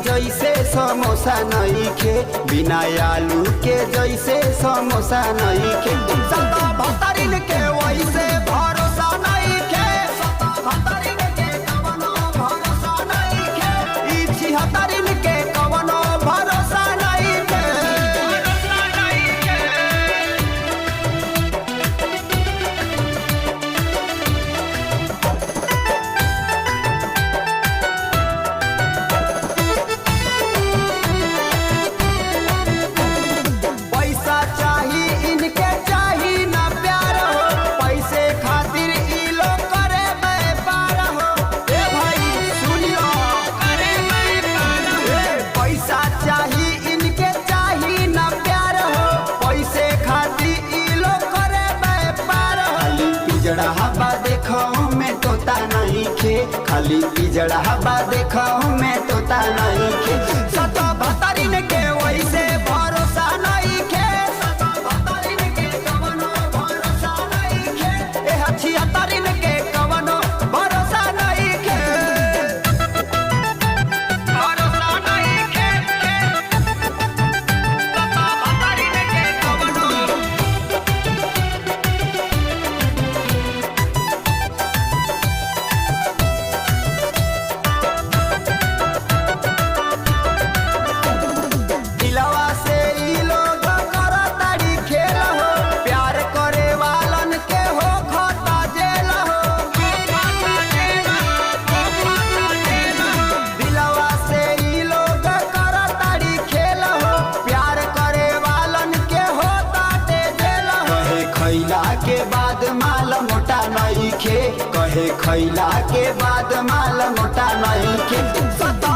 जैसे समोसा नहीं खे, बिना आलू के जैसे समोसा नहीं खे। सदा भतरिन के वैसे भरोसा नहीं खे, सदा भतरिन के कवनो भरोसा नहीं खे, ई 76 के कवनो भरोसा नहीं खे, भरोसा नहीं खे। पैसा चाही इनके चाही ना प्यार हो, पैसे खातिर ई लोग करे व्यापार हो। ए भाई सुनियो, करे व्यापार हो। पैसा चाही इनके चाही ना प्यार हो, पैसे खातिर ई लोग करे व्यापार हो। खाली पिजड़ा हवा देखो में तोता नहीं खे, खाली पिजड़ा हवा देखो में तोता नहीं खे। सदा भतरिन के वैसे भरोसा नहीं खे, सदा भतरिन के कवनो भरोसा नहीं खे, ए 76 के कवनो भरोसा नहीं खे, भरोसा नहीं खे, सदा भतरिन के कवनो। दिलवा से ई लोग करताड़ी खेल हो, प्यार करे वालन के हो खाता जेल हो, दिलवा से ई लोग करताड़ी खेल हो, प्यार करे वालन के हो ताटे जेल हो। कहे खैला के बाद माल मोटा नहीं खे, कहे खैला के बाद माल मोटा नहीं खे। सदा